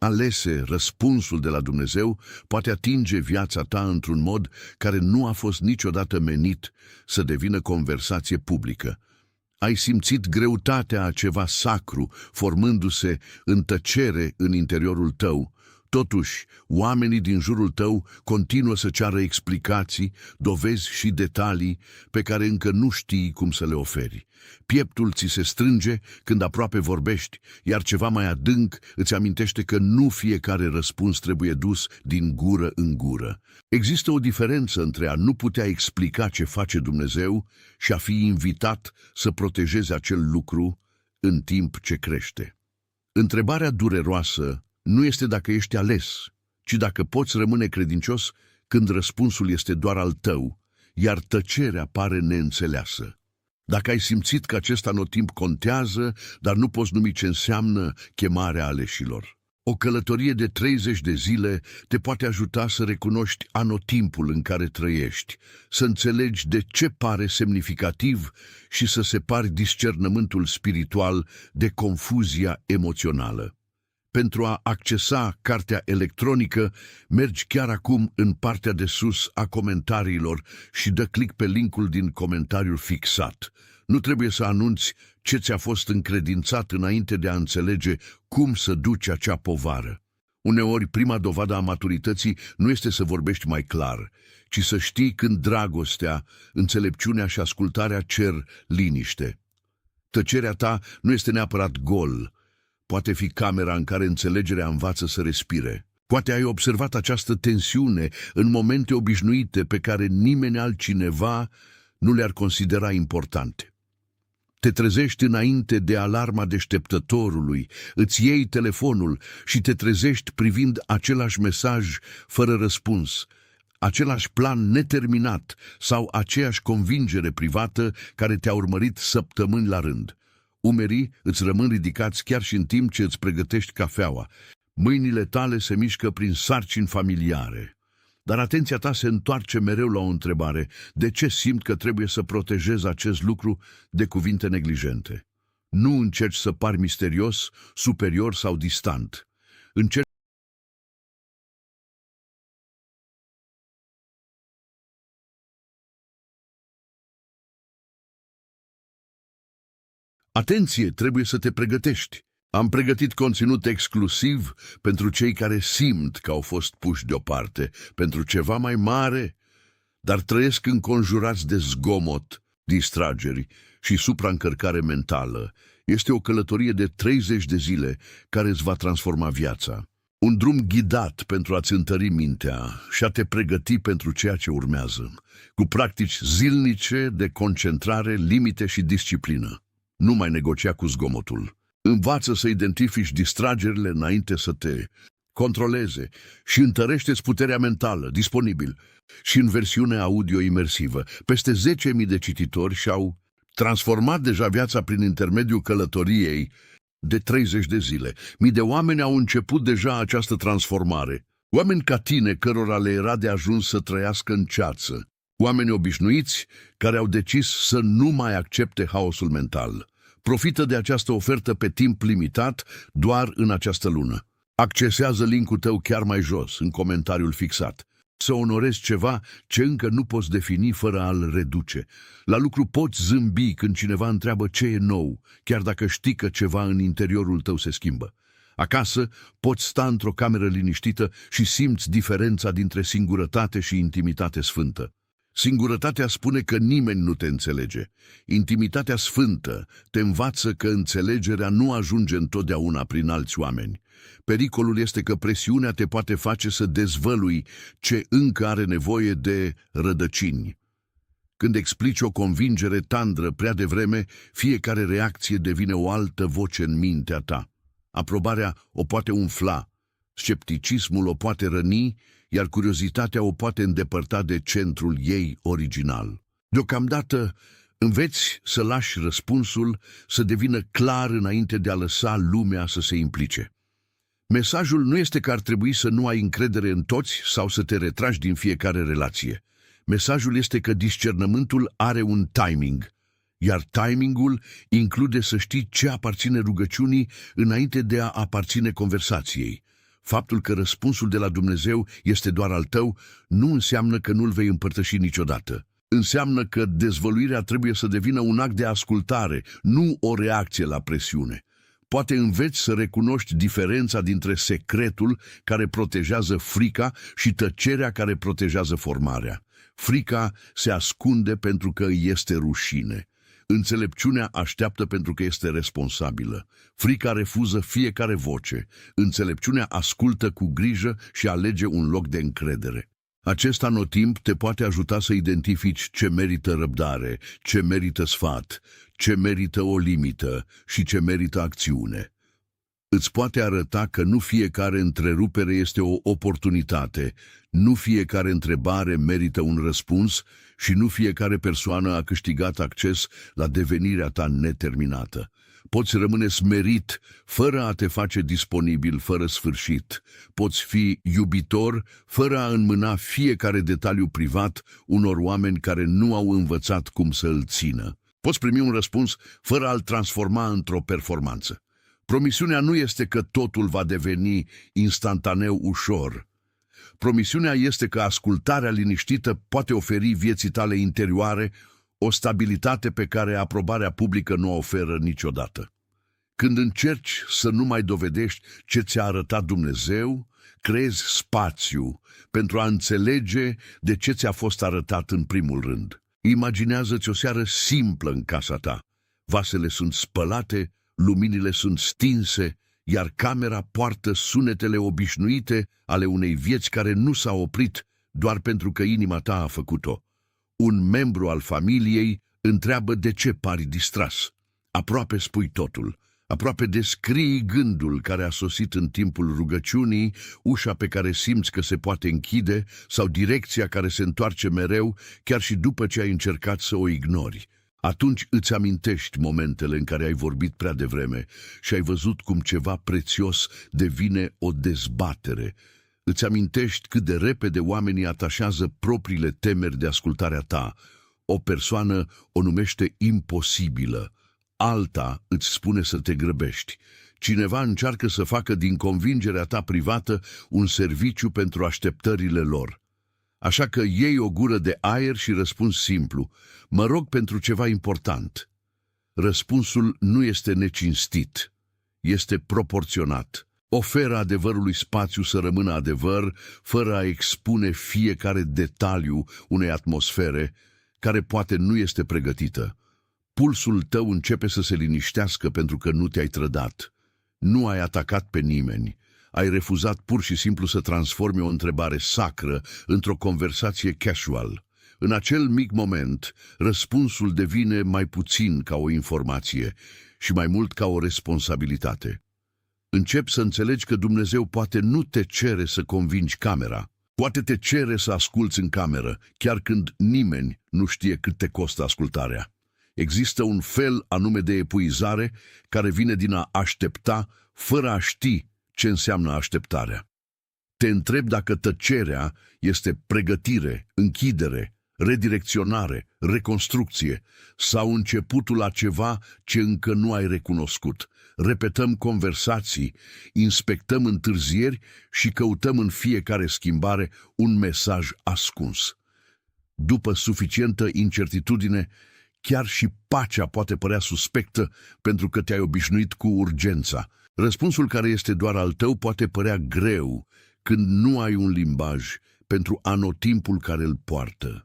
alese, răspunsul de la Dumnezeu poate atinge viața ta într-un mod care nu a fost niciodată menit să devină conversație publică. Ai simțit greutatea a ceva sacru formându-se în tăcere în interiorul tău. Totuși, oamenii din jurul tău continuă să ceară explicații, dovezi și detalii pe care încă nu știi cum să le oferi. Pieptul ți se strânge când aproape vorbești, iar ceva mai adânc îți amintește că nu fiecare răspuns trebuie dus din gură în gură. Există o diferență între a nu putea explica ce face Dumnezeu și a fi invitat să protejezi acel lucru în timp ce crește. Întrebarea dureroasă nu este dacă ești ales, ci dacă poți rămâne credincios când răspunsul este doar al tău, iar tăcerea pare neînțeleasă. Dacă ai simțit că acest anotimp contează, dar nu poți numi ce înseamnă chemarea aleșilor. O călătorie de 30 de zile te poate ajuta să recunoști anotimpul în care trăiești, să înțelegi de ce pare semnificativ și să separi discernământul spiritual de confuzia emoțională. Pentru a accesa cartea electronică, mergi chiar acum în partea de sus a comentariilor și dă click pe linkul din comentariul fixat. Nu trebuie să anunți ce ți-a fost încredințat înainte de a înțelege cum să duci acea povară. Uneori, prima dovadă a maturității nu este să vorbești mai clar, ci să știi când dragostea, înțelepciunea și ascultarea cer liniște. Tăcerea ta nu este neapărat gol. Poate fi camera în care înțelegerea învață să respire. Poate ai observat această tensiune în momente obișnuite pe care nimeni altcineva nu le-ar considera importante. Te trezești înainte de alarma deșteptătorului, îți iei telefonul și te trezești privind același mesaj fără răspuns, același plan neterminat sau aceeași convingere privată care te-a urmărit săptămâni la rând. Umerii îți rămân ridicați chiar și în timp ce îți pregătești cafeaua. Mâinile tale se mișcă prin sarcini familiare. Dar atenția ta se întoarce mereu la o întrebare. De ce simt că trebuie să protejez acest lucru de cuvinte neglijente? Nu încerci să pari misterios, superior sau distant. Încerci Atenție, trebuie să te pregătești. Am pregătit conținut exclusiv pentru cei care simt că au fost puși deoparte, pentru ceva mai mare, dar trăiesc înconjurați de zgomot, distrageri și supraîncărcare mentală. Este o călătorie de 30 de zile care îți va transforma viața. Un drum ghidat pentru a-ți întări mintea și a te pregăti pentru ceea ce urmează, cu practici zilnice de concentrare, limite și disciplină. Nu mai negocia cu zgomotul. Învață să identifici distragerile înainte să te controleze și întărește-ți puterea mentală, disponibil și în versiune audio imersivă. Peste 10.000 de cititori și-au transformat deja viața prin intermediul călătoriei de 30 de zile. Mii de oameni au început deja această transformare. Oameni ca tine, cărora le era de ajuns să trăiască în ceață. Oameni obișnuiți care au decis să nu mai accepte haosul mental. Profită de această ofertă pe timp limitat doar în această lună. Accesează linkul tău chiar mai jos, în comentariul fixat. Să onorezi ceva ce încă nu poți defini fără a-l reduce. La lucru poți zâmbi când cineva întreabă ce e nou, chiar dacă știi că ceva în interiorul tău se schimbă. Acasă poți sta într-o cameră liniștită și simți diferența dintre singurătate și intimitate sfântă. Singurătatea spune că nimeni nu te înțelege. Intimitatea sfântă te învață că înțelegerea nu ajunge întotdeauna prin alți oameni. Pericolul este că presiunea te poate face să dezvălui ce încă are nevoie de rădăcini. Când explici o convingere tandră prea devreme, fiecare reacție devine o altă voce în mintea ta. Aprobarea o poate umfla, scepticismul o poate răni, iar curiozitatea o poate îndepărta de centrul ei original. Deocamdată înveți să lași răspunsul să devină clar înainte de a lăsa lumea să se implice. Mesajul nu este că ar trebui să nu ai încredere în toți sau să te retragi din fiecare relație. Mesajul este că discernământul are un timing, iar timingul include să știi ce aparține rugăciunii înainte de a aparține conversației. Faptul că răspunsul de la Dumnezeu este doar al tău nu înseamnă că nu-l vei împărtăși niciodată. Înseamnă că dezvăluirea trebuie să devină un act de ascultare, nu o reacție la presiune. Poate înveți să recunoști diferența dintre secretul care protejează frica și tăcerea care protejează formarea. Frica se ascunde pentru că îi este rușine. Înțelepciunea așteaptă pentru că este responsabilă. Frica refuză fiecare voce. Înțelepciunea ascultă cu grijă și alege un loc de încredere. Acest anotimp te poate ajuta să identifici ce merită răbdare, ce merită sfat, ce merită o limită și ce merită acțiune. Îți poate arăta că nu fiecare întrerupere este o oportunitate, nu fiecare întrebare merită un răspuns și nu fiecare persoană a câștigat acces la devenirea ta neterminată. Poți rămâne smerit fără a te face disponibil fără sfârșit. Poți fi iubitor fără a înmâna fiecare detaliu privat unor oameni care nu au învățat cum să îl țină. Poți primi un răspuns fără a-l transforma într-o performanță. Promisiunea nu este că totul va deveni instantaneu ușor. Promisiunea este că ascultarea liniștită poate oferi vieții tale interioare o stabilitate pe care aprobarea publică nu o oferă niciodată. Când încerci să nu mai dovedești ce ți-a arătat Dumnezeu, creezi spațiu pentru a înțelege de ce ți-a fost arătat în primul rând. Imaginează-ți o seară simplă în casa ta. Vasele sunt spălate, luminile sunt stinse, iar camera poartă sunetele obișnuite ale unei vieți care nu s-a oprit doar pentru că inima ta a făcut-o. Un membru al familiei întreabă de ce pari distras. Aproape spui totul. Aproape descrii gândul care a sosit în timpul rugăciunii, ușa pe care simți că se poate închide sau direcția care se întoarce mereu, chiar și după ce ai încercat să o ignori. Atunci îți amintești momentele în care ai vorbit prea devreme și ai văzut cum ceva prețios devine o dezbatere. Îți amintești cât de repede oamenii atașează propriile temeri de ascultarea ta. O persoană o numește imposibilă, alta îți spune să te grăbești. Cineva încearcă să facă din convingerea ta privată un serviciu pentru așteptările lor. Așa că iei o gură de aer și răspunzi simplu: mă rog pentru ceva important. Răspunsul nu este necinstit, este proporționat. Oferă adevărului spațiu să rămână adevăr, fără a expune fiecare detaliu unei atmosfere care poate nu este pregătită. Pulsul tău începe să se liniștească pentru că nu te-ai trădat. Nu ai atacat pe nimeni. Ai refuzat pur și simplu să transformi o întrebare sacră într-o conversație casual. În acel mic moment, răspunsul devine mai puțin ca o informație și mai mult ca o responsabilitate. Începi să înțelegi că Dumnezeu poate nu te cere să convingi camera. Poate te cere să asculți în cameră, chiar când nimeni nu știe cât te costă ascultarea. Există un fel anume de epuizare care vine din a aștepta fără a ști ce înseamnă așteptarea. Te întreb dacă tăcerea este pregătire, închidere, redirecționare, reconstrucție sau începutul la ceva ce încă nu ai recunoscut. Repetăm conversații, inspectăm întârzieri și căutăm în fiecare schimbare un mesaj ascuns. După suficientă incertitudine, chiar și pacea poate părea suspectă pentru că te-ai obișnuit cu urgența. Răspunsul care este doar al tău poate părea greu când nu ai un limbaj pentru anotimpul care îl poartă.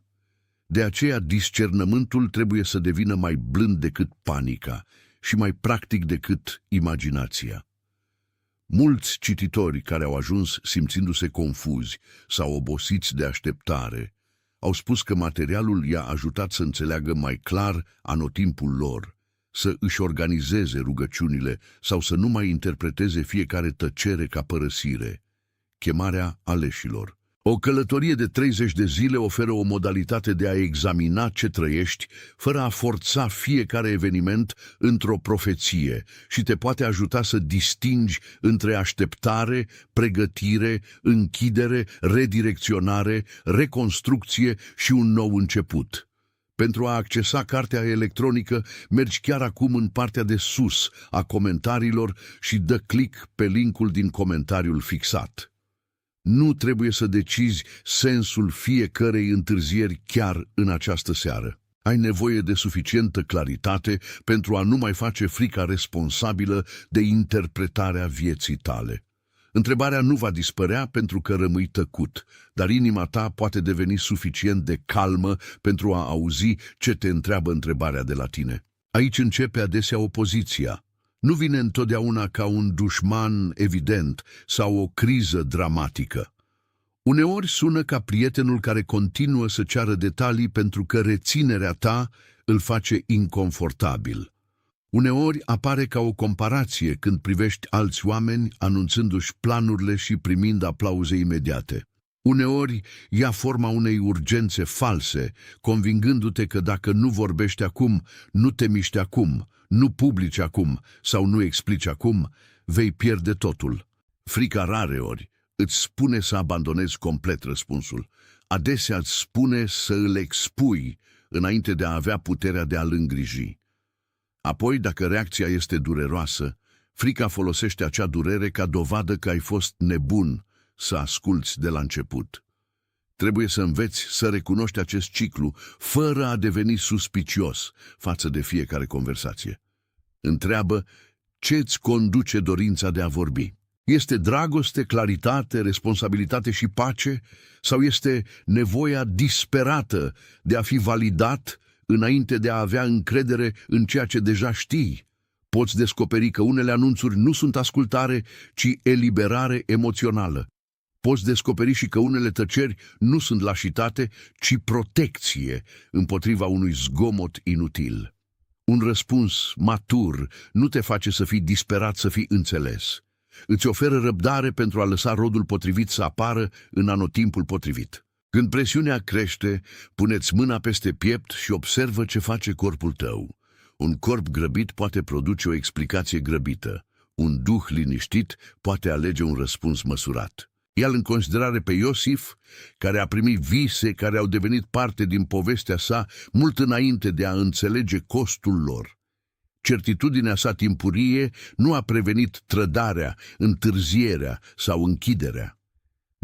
De aceea discernământul trebuie să devină mai blând decât panica și mai practic decât imaginația. Mulți cititori care au ajuns simțindu-se confuzi sau obosiți de așteptare au spus că materialul i-a ajutat să înțeleagă mai clar anotimpul lor, să își organizeze rugăciunile sau să nu mai interpreteze fiecare tăcere ca părăsire. Chemarea aleșilor. O călătorie de 30 de zile oferă o modalitate de a examina ce trăiești fără a forța fiecare eveniment într-o profeție și te poate ajuta să distingi între așteptare, pregătire, închidere, redirecționare, reconstrucție și un nou început. Pentru a accesa cartea electronică, mergi chiar acum în partea de sus a comentariilor și dă click pe linkul din comentariul fixat. Nu trebuie să decizi sensul fiecărei întârzieri chiar în această seară. Ai nevoie de suficientă claritate pentru a nu mai face frica responsabilă de interpretarea vieții tale. Întrebarea nu va dispărea pentru că rămâi tăcut, dar inima ta poate deveni suficient de calmă pentru a auzi ce te întreabă întrebarea de la tine. Aici începe adesea opoziția. Nu vine întotdeauna ca un dușman evident sau o criză dramatică. Uneori sună ca prietenul care continuă să ceară detalii pentru că reținerea ta îl face inconfortabil. Uneori apare ca o comparație când privești alți oameni anunțându-și planurile și primind aplauze imediate. Uneori ia forma unei urgențe false, convingându-te că dacă nu vorbești acum, nu te miști acum, nu publici acum sau nu explici acum, vei pierde totul. Frica rareori îți spune să abandonezi complet răspunsul. Adesea îți spune să îl expui înainte de a avea puterea de a-l îngriji. Apoi, dacă reacția este dureroasă, frica folosește acea durere ca dovadă că ai fost nebun să asculți de la început. Trebuie să înveți să recunoști acest ciclu fără a deveni suspicios față de fiecare conversație. Întreabă ce îți conduce dorința de a vorbi. Este dragoste, claritate, responsabilitate și pace? Sau este nevoia disperată de a fi validat înainte de a avea încredere în ceea ce deja știi? Poți descoperi că unele anunțuri nu sunt ascultare, ci eliberare emoțională. Poți descoperi și că unele tăceri nu sunt lașitate, ci protecție împotriva unui zgomot inutil. Un răspuns matur nu te face să fii disperat, să fii înțeles. Îți oferă răbdare pentru a lăsa rodul potrivit să apară în anotimpul potrivit. Când presiunea crește, puneți mâna peste piept și observă ce face corpul tău. Un corp grăbit poate produce o explicație grăbită. Un duh liniștit poate alege un răspuns măsurat. Ia-l în considerare pe Iosif, care a primit vise care au devenit parte din povestea sa mult înainte de a înțelege costul lor. Certitudinea sa timpurie nu a prevenit trădarea, întârzierea sau închiderea.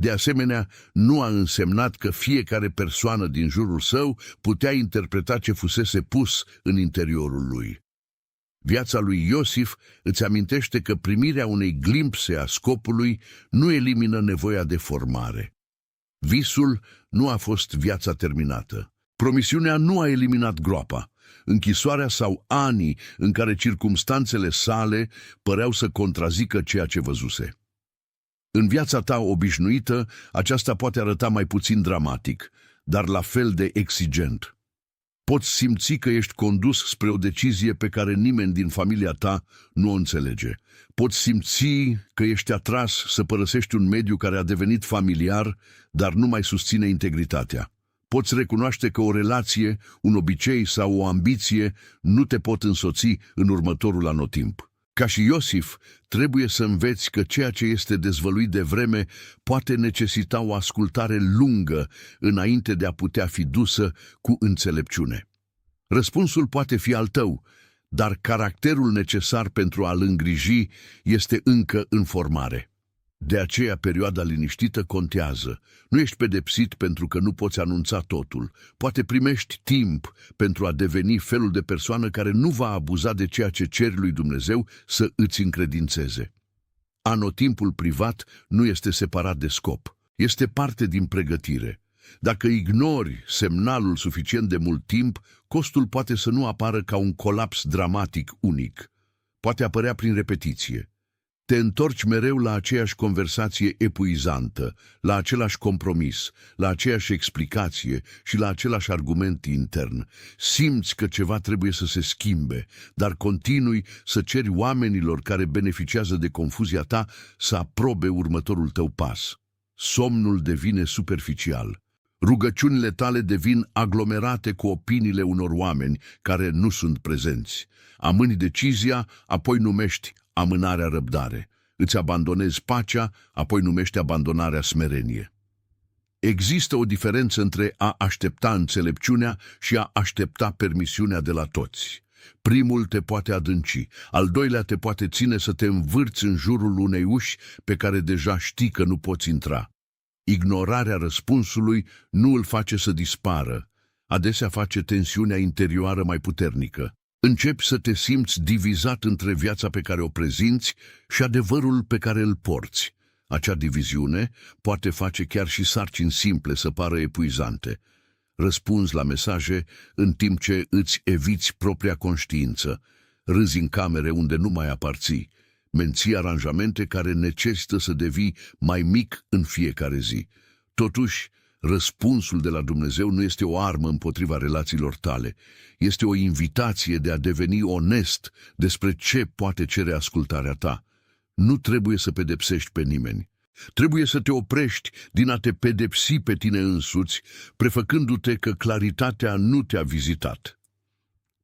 De asemenea, nu a însemnat că fiecare persoană din jurul său putea interpreta ce fusese pus în interiorul lui. Viața lui Iosif îți amintește că primirea unei glimpse a scopului nu elimină nevoia de formare. Visul nu a fost viața terminată. Promisiunea nu a eliminat groapa. Închisoarea sau anii în care circumstanțele sale păreau să contrazică ceea ce văzuse. În viața ta obișnuită, aceasta poate arăta mai puțin dramatic, dar la fel de exigent. Poți simți că ești condus spre o decizie pe care nimeni din familia ta nu o înțelege. Poți simți că ești atras să părăsești un mediu care a devenit familiar, dar nu mai susține integritatea. Poți recunoaște că o relație, un obicei sau o ambiție nu te pot însoți în următorul anotimp. Ca și Iosif, trebuie să înveți că ceea ce este dezvăluit de vreme poate necesita o ascultare lungă înainte de a putea fi dusă cu înțelepciune. Răspunsul poate fi al tău, dar caracterul necesar pentru a-l îngriji este încă în formare. De aceea perioada liniștită contează. Nu ești pedepsit pentru că nu poți anunța totul. Poate primești timp pentru a deveni felul de persoană care nu va abuza de ceea ce ceri lui Dumnezeu să îți încredințeze. Anotimpul privat nu este separat de scop. Este parte din pregătire. Dacă ignori semnalul suficient de mult timp, costul poate să nu apară ca un colaps dramatic unic. Poate apărea prin repetiție. Te întorci mereu la aceeași conversație epuizantă, la același compromis, la aceeași explicație și la același argument intern. Simți că ceva trebuie să se schimbe, dar continui să ceri oamenilor care beneficiază de confuzia ta să aprobe următorul tău pas. Somnul devine superficial. Rugăciunile tale devin aglomerate cu opiniile unor oameni care nu sunt prezenți. Amâni decizia, apoi numești amânarea răbdare. Îți abandonezi pacea, apoi numești abandonarea smerenie. Există o diferență între a aștepta înțelepciunea și a aștepta permisiunea de la toți. Primul te poate adânci, al doilea te poate ține să te învârți în jurul unei uși pe care deja știi că nu poți intra. Ignorarea răspunsului nu îl face să dispară, adesea face tensiunea interioară mai puternică. Începi să te simți divizat între viața pe care o prezinți și adevărul pe care îl porți. Acea diviziune poate face chiar și sarcini simple să pară epuizante. Răspunzi la mesaje în timp ce îți eviți propria conștiință, râzi în camere unde nu mai aparții, menții aranjamente care necesită să devii mai mic în fiecare zi. Totuși, răspunsul de la Dumnezeu nu este o armă împotriva relațiilor tale, este o invitație de a deveni onest despre ce poate cere ascultarea ta. Nu trebuie să pedepsești pe nimeni. Trebuie să te oprești din a te pedepsi pe tine însuți, prefăcându-te că claritatea nu te-a vizitat.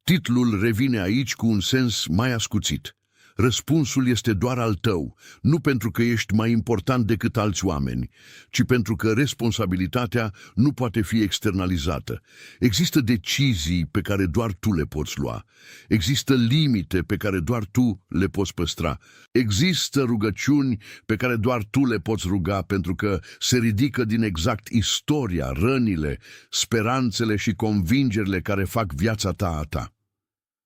Titlul revine aici cu un sens mai ascuțit. Răspunsul este doar al tău, nu pentru că ești mai important decât alți oameni, ci pentru că responsabilitatea nu poate fi externalizată. Există decizii pe care doar tu le poți lua. Există limite pe care doar tu le poți păstra. Există rugăciuni pe care doar tu le poți ruga pentru că se ridică din exact istoria, rănile, speranțele și convingerile care fac viața ta a ta.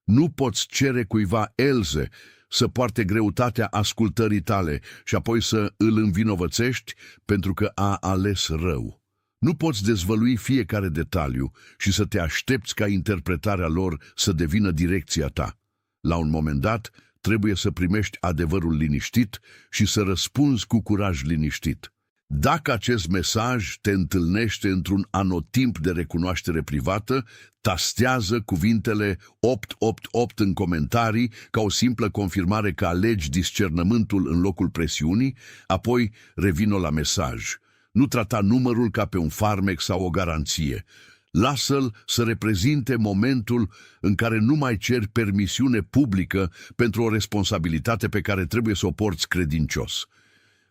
Nu poți cere cuiva Elze să poarte greutatea ascultării tale și apoi să îl învinovățești pentru că a ales rău. Nu poți dezvălui fiecare detaliu și să te aștepți ca interpretarea lor să devină direcția ta. La un moment dat, trebuie să primești adevărul liniștit și să răspunzi cu curaj liniștit. Dacă acest mesaj te întâlnește într-un anotimp de recunoaștere privată, tastează cuvintele 888 în comentarii ca o simplă confirmare că alegi discernământul în locul presiunii, apoi revină la mesaj. Nu trata numărul ca pe un farmec sau o garanție. Lasă-l să reprezinte momentul în care nu mai ceri permisiune publică pentru o responsabilitate pe care trebuie să o porți credincios.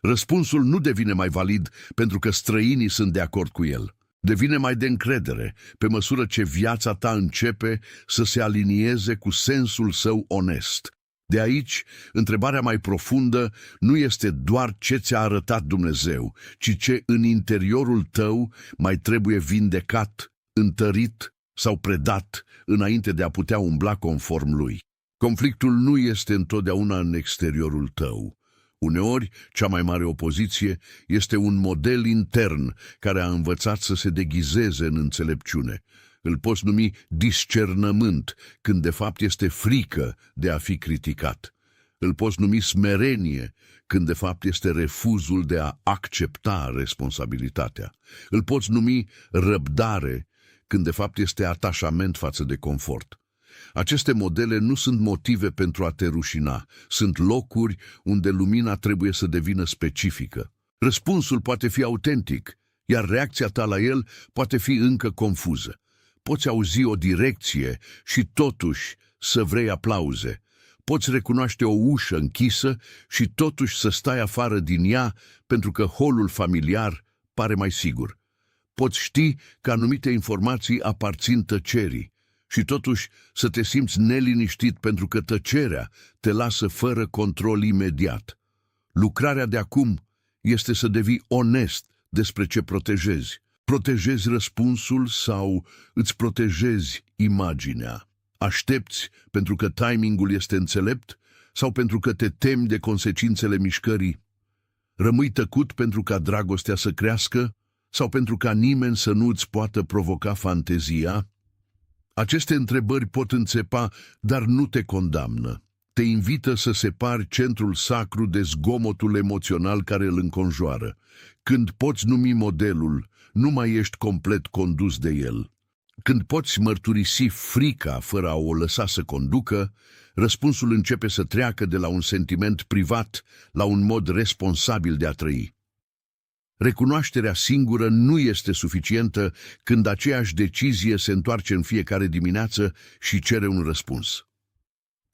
Răspunsul nu devine mai valid pentru că străinii sunt de acord cu el. Devine mai de încredere pe măsură ce viața ta începe să se alinieze cu sensul său onest. De aici, întrebarea mai profundă nu este doar ce ți-a arătat Dumnezeu, ci ce în interiorul tău mai trebuie vindecat, întărit sau predat înainte de a putea umbla conform lui. Conflictul nu este întotdeauna în exteriorul tău. Uneori, cea mai mare opoziție este un model intern care a învățat să se deghizeze în înțelepciune. Îl poți numi discernământ, când de fapt este frică de a fi criticat. Îl poți numi smerenie, când de fapt este refuzul de a accepta responsabilitatea. Îl poți numi răbdare, când de fapt este atașament față de confort. Aceste modele nu sunt motive pentru a te rușina, sunt locuri unde lumina trebuie să devină specifică. Răspunsul poate fi autentic, iar reacția ta la el poate fi încă confuză. Poți auzi o direcție și totuși să vrei aplauze. Poți recunoaște o ușă închisă și totuși să stai afară din ea pentru că holul familiar pare mai sigur. Poți ști că anumite informații aparțin tăcerii și totuși să te simți neliniștit pentru că tăcerea te lasă fără control imediat. Lucrarea de acum este să devii onest despre ce protejezi. Protejezi răspunsul sau îți protejezi imaginea? Aștepți pentru că timingul este înțelept sau pentru că te temi de consecințele mișcării? Rămâi tăcut pentru ca dragostea să crească sau pentru ca nimeni să nu îți poată provoca fantezia? Aceste întrebări pot înțepa, dar nu te condamnă. Te invită să separi centrul sacru de zgomotul emoțional care îl înconjoară. Când poți numi modelul, nu mai ești complet condus de el. Când poți mărturisi frica fără a o lăsa să conducă, răspunsul începe să treacă de la un sentiment privat la un mod responsabil de a trăi. Recunoașterea singură nu este suficientă când aceeași decizie se întoarce în fiecare dimineață și cere un răspuns.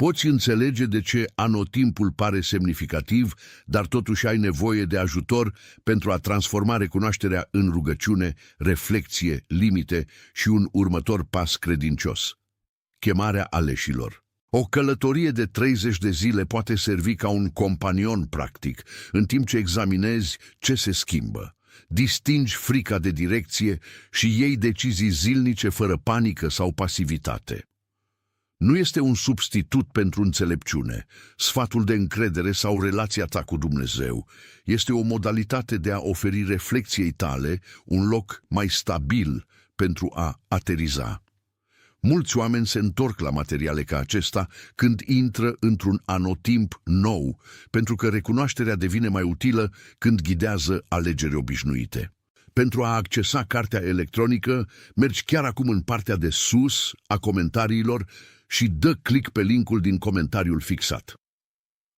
Poți înțelege de ce anotimpul pare semnificativ, dar totuși ai nevoie de ajutor pentru a transforma recunoașterea în rugăciune, reflecție, limite și un următor pas credincios. Chemarea aleșilor. O călătorie de 30 de zile poate servi ca un companion practic, în timp ce examinezi ce se schimbă. Distingi frica de direcție și iei decizii zilnice fără panică sau pasivitate. Nu este un substitut pentru înțelepciune, sfatul de încredere sau relația ta cu Dumnezeu. Este o modalitate de a oferi reflexiei tale un loc mai stabil pentru a ateriza. Mulți oameni se întorc la materiale ca acesta când intră într-un anotimp nou, pentru că recunoașterea devine mai utilă când ghidează alegeri obișnuite. Pentru a accesa cartea electronică, mergi chiar acum în partea de sus a comentariilor și dă click pe linkul din comentariul fixat.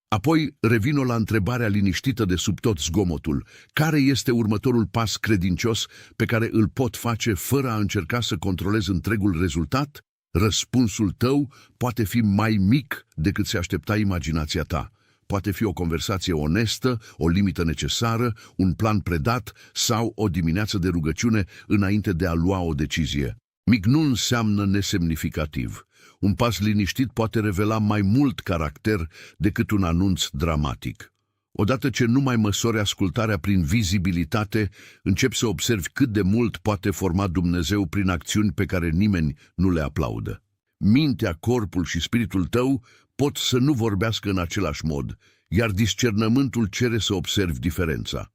Apoi revin la întrebarea liniștită de sub tot zgomotul. Care este următorul pas credincios pe care îl pot face fără a încerca să controlez întregul rezultat? Răspunsul tău poate fi mai mic decât se aștepta imaginația ta. Poate fi o conversație onestă, o limită necesară, un plan predat sau o dimineață de rugăciune înainte de a lua o decizie. Mic nu înseamnă nesemnificativ. Un pas liniștit poate revela mai mult caracter decât un anunț dramatic. Odată ce nu mai măsori ascultarea prin vizibilitate, începi să observi cât de mult poate forma Dumnezeu prin acțiuni pe care nimeni nu le aplaudă. Mintea, corpul și spiritul tău pot să nu vorbească în același mod, iar discernământul cere să observi diferența.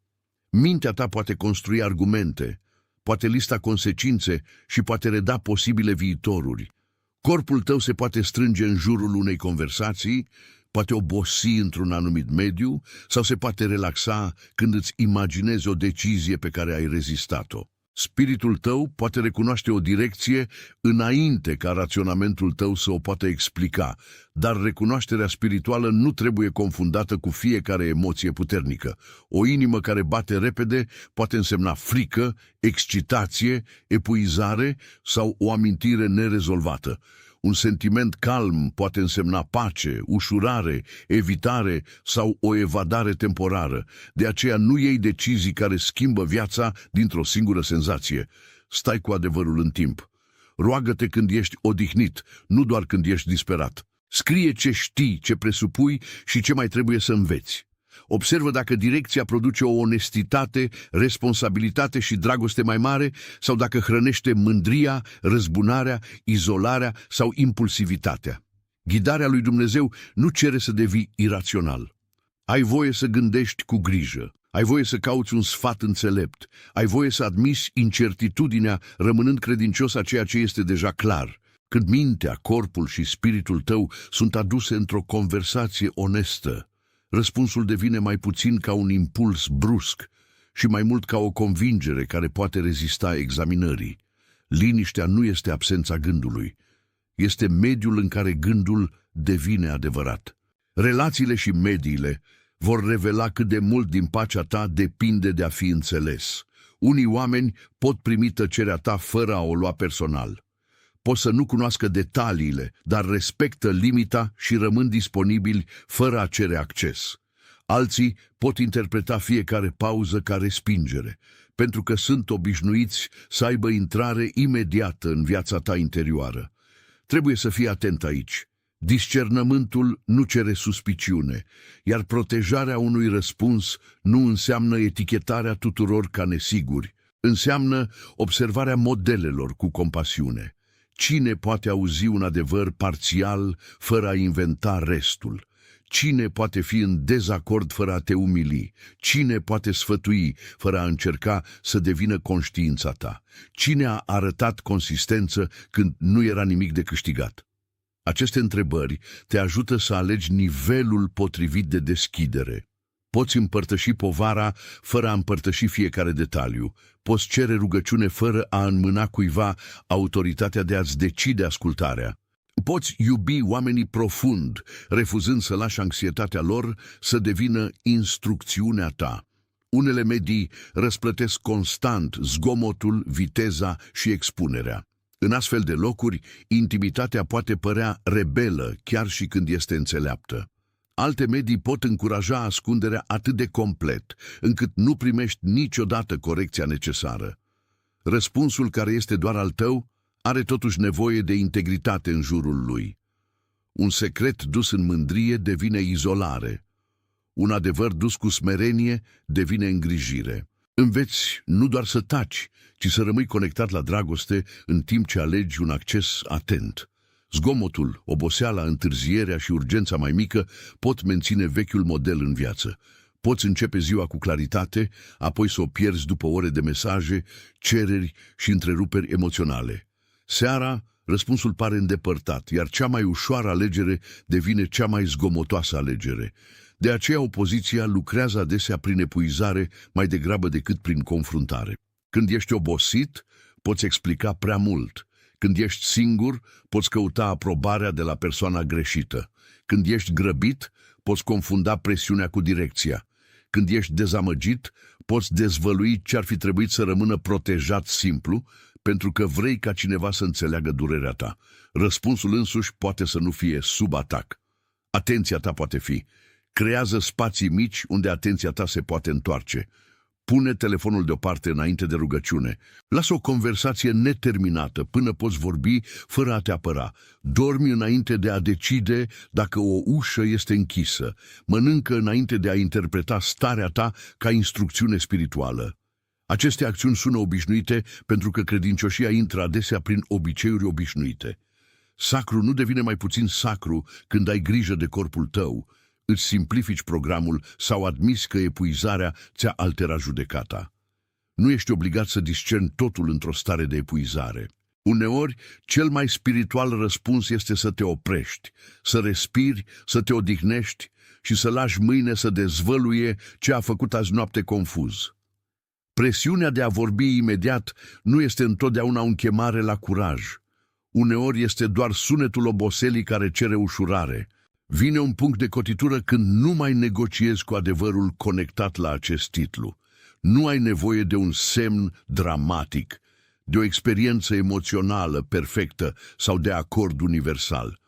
Mintea ta poate construi argumente, poate lista consecințe și poate reda posibile viitoruri. Corpul tău se poate strânge în jurul unei conversații, poate obosi într-un anumit mediu sau se poate relaxa când îți imaginezi o decizie pe care ai rezistat-o. Spiritul tău poate recunoaște o direcție înainte ca raționamentul tău să o poată explica, dar recunoașterea spirituală nu trebuie confundată cu fiecare emoție puternică. O inimă care bate repede poate însemna frică, excitație, epuizare sau o amintire nerezolvată. Un sentiment calm poate însemna pace, ușurare, evitare sau o evadare temporară. De aceea nu iei decizii care schimbă viața dintr-o singură senzație. Stai cu adevărul în timp. Roagă-te când ești odihnit, nu doar când ești disperat. Scrie ce știi, ce presupui și ce mai trebuie să înveți. Observă dacă direcția produce o onestitate, responsabilitate și dragoste mai mare sau dacă hrănește mândria, răzbunarea, izolarea sau impulsivitatea. Ghidarea lui Dumnezeu nu cere să devii irațional. Ai voie să gândești cu grijă, ai voie să cauți un sfat înțelept, ai voie să admiți incertitudinea rămânând credincios a ceea ce este deja clar. Când mintea, corpul și spiritul tău sunt aduse într-o conversație onestă, răspunsul devine mai puțin ca un impuls brusc și mai mult ca o convingere care poate rezista examinării. Liniștea nu este absența gândului, este mediul în care gândul devine adevărat. Relațiile și mediile vor revela cât de mult din pacea ta depinde de a fi înțeles. Unii oameni pot primi tăcerea ta fără a o lua personal. Pot să nu cunoască detaliile, dar respectă limita și rămân disponibili fără a cere acces. Alții pot interpreta fiecare pauză ca respingere, pentru că sunt obișnuiți să aibă intrare imediată în viața ta interioară. Trebuie să fii atent aici. Discernământul nu cere suspiciune, iar protejarea unui răspuns nu înseamnă etichetarea tuturor ca nesiguri, înseamnă observarea modelelor cu compasiune. Cine poate auzi un adevăr parțial fără a inventa restul? Cine poate fi în dezacord fără a te umili? Cine poate sfătui fără a încerca să devină conștiința ta? Cine a arătat consistență când nu era nimic de câștigat? Aceste întrebări te ajută să alegi nivelul potrivit de deschidere. Poți împărtăși povara fără a împărtăși fiecare detaliu. Poți cere rugăciune fără a înmâna cuiva autoritatea de a-ți decide ascultarea. Poți iubi oamenii profund, refuzând să lași anxietatea lor să devină instrucțiunea ta. Unele medii răsplătesc constant zgomotul, viteza și expunerea. În astfel de locuri, intimitatea poate părea rebelă chiar și când este înțeleaptă. Alte medii pot încuraja ascunderea atât de complet, încât nu primești niciodată corecția necesară. Răspunsul care este doar al tău are totuși nevoie de integritate în jurul lui. Un secret dus în mândrie devine izolare. Un adevăr dus cu smerenie devine îngrijire. Înveți nu doar să taci, ci să rămâi conectat la dragoste în timp ce alegi un acces atent. Zgomotul, oboseala, întârzierea și urgența mai mică pot menține vechiul model în viață. Poți începe ziua cu claritate, apoi să o pierzi după ore de mesaje, cereri și întreruperi emoționale. Seara, răspunsul pare îndepărtat, iar cea mai ușoară alegere devine cea mai zgomotoasă alegere. De aceea opoziția lucrează adesea prin epuizare mai degrabă decât prin confruntare. Când ești obosit, poți explica prea mult. Când ești singur, poți căuta aprobarea de la persoana greșită. Când ești grăbit, poți confunda presiunea cu direcția. Când ești dezamăgit, poți dezvălui ce ar fi trebuit să rămână protejat simplu, pentru că vrei ca cineva să înțeleagă durerea ta. Răspunsul însuși poate să nu fie sub atac. Atenția ta poate fi: creează spații mici unde atenția ta se poate întoarce. Pune telefonul deoparte înainte de rugăciune. Lasă o conversație neterminată până poți vorbi fără a te apăra. Dormi înainte de a decide dacă o ușă este închisă. Mănâncă înainte de a interpreta starea ta ca instrucțiune spirituală. Aceste acțiuni sună obișnuite pentru că credincioșia intră adesea prin obiceiuri obișnuite. Sacru nu devine mai puțin sacru când ai grijă de corpul tău, îți simplifici programul sau admiți că epuizarea ți-a alterat judecata. Nu ești obligat să discerni totul într-o stare de epuizare. Uneori, cel mai spiritual răspuns este să te oprești, să respiri, să te odihnești și să lași mâine să dezvăluie ce a făcut azi noapte confuz. Presiunea de a vorbi imediat nu este întotdeauna o chemare la curaj. Uneori este doar sunetul oboselii care cere ușurare. Vine un punct de cotitură când nu mai negociezi cu adevărul conectat la acest titlu. Nu ai nevoie de un semn dramatic, de o experiență emoțională perfectă sau de acord universal.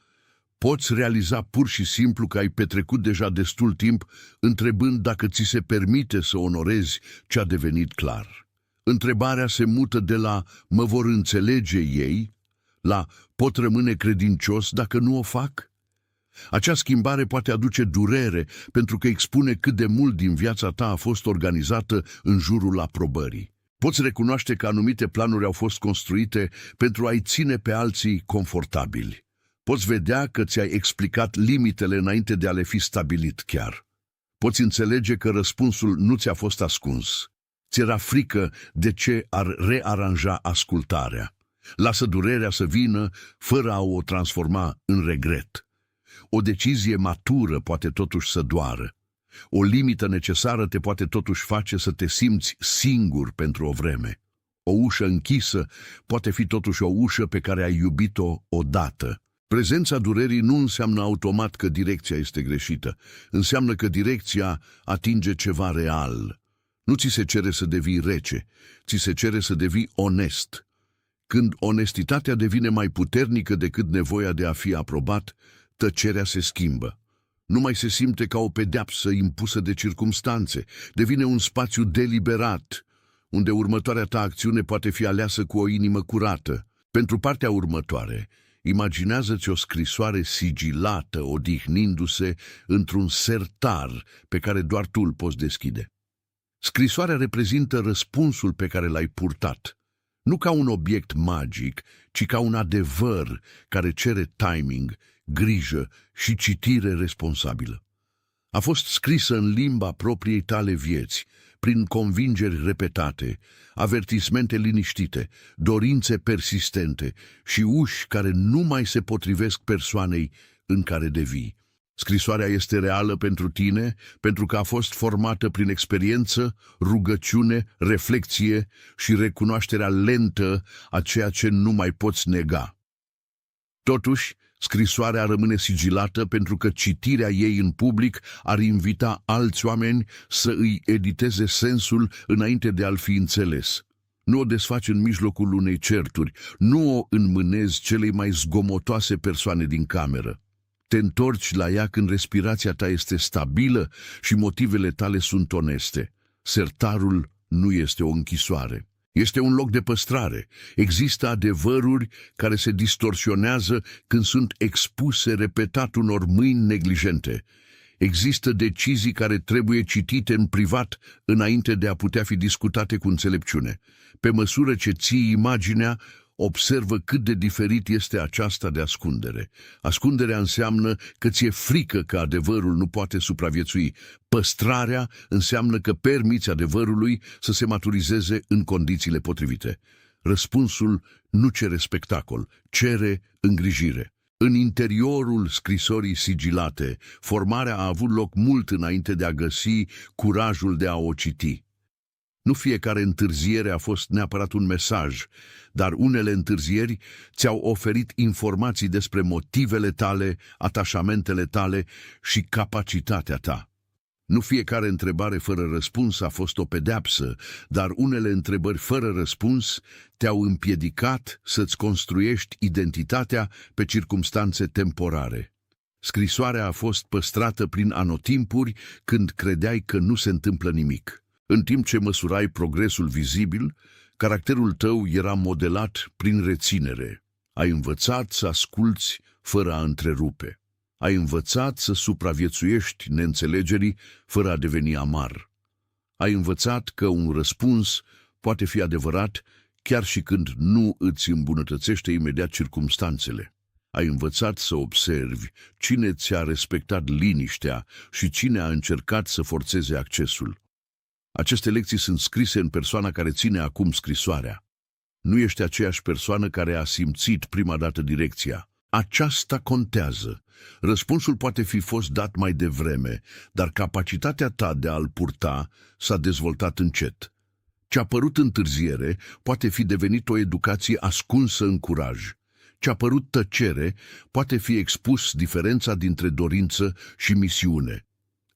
Poți realiza pur și simplu că ai petrecut deja destul timp întrebând dacă ți se permite să onorezi ce a devenit clar. Întrebarea se mută de la "mă vor înțelege ei" la "pot rămâne credincios dacă nu o fac?" Acea schimbare poate aduce durere pentru că expune cât de mult din viața ta a fost organizată în jurul aprobării. Poți recunoaște că anumite planuri au fost construite pentru a-i ține pe alții confortabili. Poți vedea că ți-ai explicat limitele înainte de a le fi stabilit chiar. Poți înțelege că răspunsul nu ți-a fost ascuns. Ți-era frică de ce ar rearanja ascultarea. Lasă durerea să vină fără a o transforma în regret. O decizie matură poate totuși să doară. O limită necesară te poate totuși face să te simți singur pentru o vreme. O ușă închisă poate fi totuși o ușă pe care ai iubit-o odată. Prezența durerii nu înseamnă automat că direcția este greșită. Înseamnă că direcția atinge ceva real. Nu ți se cere să devii rece, ți se cere să devii onest. Când onestitatea devine mai puternică decât nevoia de a fi aprobat, tăcerea se schimbă. Nu mai se simte ca o pedeapsă impusă de circumstanțe. Devine un spațiu deliberat, unde următoarea ta acțiune poate fi aleasă cu o inimă curată. Pentru partea următoare, imaginează-ți o scrisoare sigilată, odihnindu-se într-un sertar pe care doar tu îl poți deschide. Scrisoarea reprezintă răspunsul pe care l-ai purtat, nu ca un obiect magic, ci ca un adevăr care cere timing, grijă și citire responsabilă. A fost scrisă în limba propriei tale vieți, prin convingeri repetate, avertismente liniștite, dorințe persistente și uși care nu mai se potrivesc persoanei în care devii. Scrisoarea este reală pentru tine pentru că a fost formată prin experiență, rugăciune, reflexie și recunoașterea lentă a ceea ce nu mai poți nega. Totuși, scrisoarea rămâne sigilată pentru că citirea ei în public ar invita alți oameni să îi editeze sensul înainte de a-l fi înțeles. Nu o desfaci în mijlocul unei certuri, nu o înmânezi celei mai zgomotoase persoane din cameră. Te întorci la ea când respirația ta este stabilă și motivele tale sunt oneste. Sertarul nu este o închisoare. Este un loc de păstrare. Există adevăruri care se distorsionează când sunt expuse repetat unor mâini neglijente. Există decizii care trebuie citite în privat înainte de a putea fi discutate cu înțelepciune. Pe măsură ce ții imaginea, observă cât de diferit este aceasta de ascundere. Ascunderea înseamnă că ți-e frică că adevărul nu poate supraviețui. Păstrarea înseamnă că permiți adevărului să se maturizeze în condițiile potrivite. Răspunsul nu cere spectacol, cere îngrijire. În interiorul scrisorii sigilate, formarea a avut loc mult înainte de a găsi curajul de a o citi. Nu fiecare întârziere a fost neapărat un mesaj, dar unele întârzieri ți-au oferit informații despre motivele tale, atașamentele tale și capacitatea ta. Nu fiecare întrebare fără răspuns a fost o pedeapsă, dar unele întrebări fără răspuns te-au împiedicat să-ți construiești identitatea pe circumstanțe temporare. Scrisoarea a fost păstrată prin anotimpuri când credeai că nu se întâmplă nimic. În timp ce măsurai progresul vizibil, caracterul tău era modelat prin reținere. Ai învățat să asculți fără a întrerupe. Ai învățat să supraviețuiești neînțelegerii fără a deveni amar. Ai învățat că un răspuns poate fi adevărat chiar și când nu îți îmbunătățește imediat circumstanțele. Ai învățat să observi cine ți-a respectat liniștea și cine a încercat să forțeze accesul. Aceste lecții sunt scrise în persoana care ține acum scrisoarea. Nu ești aceeași persoană care a simțit prima dată direcția. Aceasta contează. Răspunsul poate fi fost dat mai devreme, dar capacitatea ta de a-l purta s-a dezvoltat încet. Ce-a părut întârziere poate fi devenit o educație ascunsă în curaj. Ce-a părut tăcere poate fi expus diferența dintre dorință și misiune.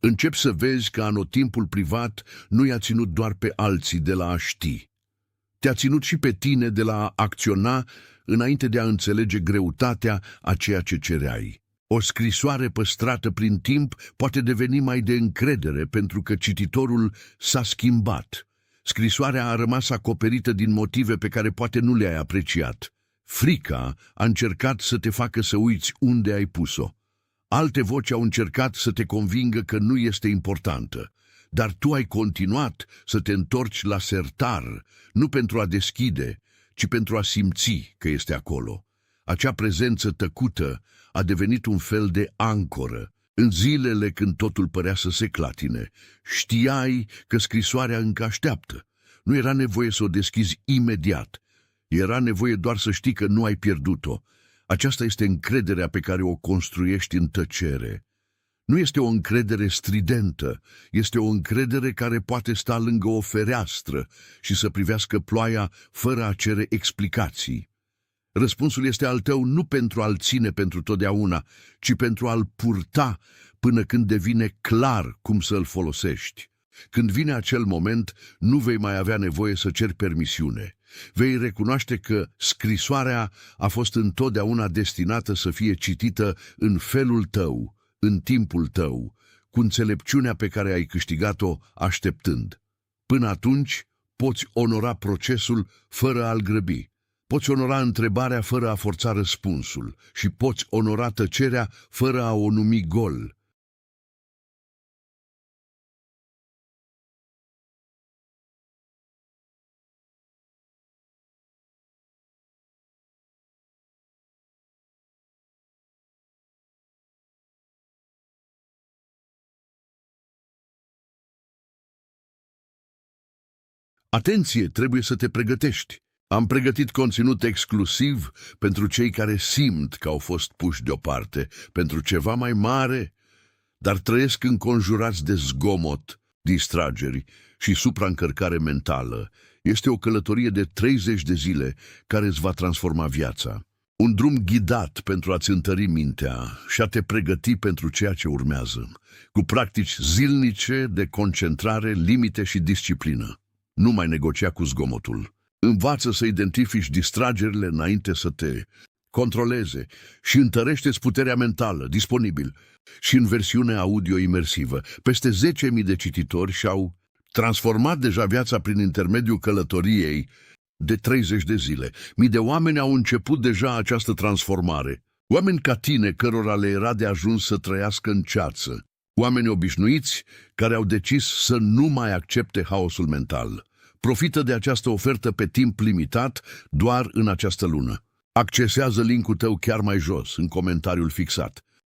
Începi să vezi că anotimpul privat nu i-a ținut doar pe alții de la a ști. Te-a ținut și pe tine de la a acționa înainte de a înțelege greutatea a ceea ce cereai. O scrisoare păstrată prin timp poate deveni mai de încredere pentru că cititorul s-a schimbat. Scrisoarea a rămas acoperită din motive pe care poate nu le-ai apreciat. Frica a încercat să te facă să uiți unde ai pus-o. Alte voci au încercat să te convingă că nu este importantă, dar tu ai continuat să te întorci la sertar, nu pentru a deschide, ci pentru a simți că este acolo. Acea prezență tăcută a devenit un fel de ancoră. În zilele când totul părea să se clatine, știai că scrisoarea încă așteaptă. Nu era nevoie să o deschizi imediat. Era nevoie doar să știi că nu ai pierdut-o. Aceasta este încrederea pe care o construiești în tăcere. Nu este o încredere stridentă, este o încredere care poate sta lângă o fereastră și să privească ploaia fără a cere explicații. Răspunsul este al tău nu pentru a-l ține pentru totdeauna, ci pentru a-l purta până când devine clar cum să-l folosești. Când vine acel moment, nu vei mai avea nevoie să ceri permisiune. Vei recunoaște că scrisoarea a fost întotdeauna destinată să fie citită în felul tău, în timpul tău, cu înțelepciunea pe care ai câștigat-o așteptând. Până atunci, poți onora procesul fără a-l grăbi. Poți onora întrebarea fără a forța răspunsul și poți onora tăcerea fără a o numi gol. Atenție, trebuie să te pregătești. Am pregătit conținut exclusiv pentru cei care simt că au fost puși deoparte pentru ceva mai mare, dar trăiesc înconjurați de zgomot, distrageri și supraîncărcare mentală. Este o călătorie de 30 de zile care îți va transforma viața. Un drum ghidat pentru a-ți întări mintea și a te pregăti pentru ceea ce urmează, cu practici zilnice de concentrare, limite și disciplină. Nu mai negocia cu zgomotul. Învață să identifici distragerile înainte să te controleze și întărește-ți puterea mentală, disponibil. Și în versiune audio imersivă, peste 10.000 de cititori și-au transformat deja viața prin intermediul călătoriei de 30 de zile. Mii de oameni au început deja această transformare. Oameni ca tine, cărora le era de ajuns să trăiască în ceață. Oameni obișnuiți care au decis să nu mai accepte haosul mental. Profită de această ofertă pe timp limitat doar în această lună. Accesează linkul tău chiar mai jos, în comentariul fixat.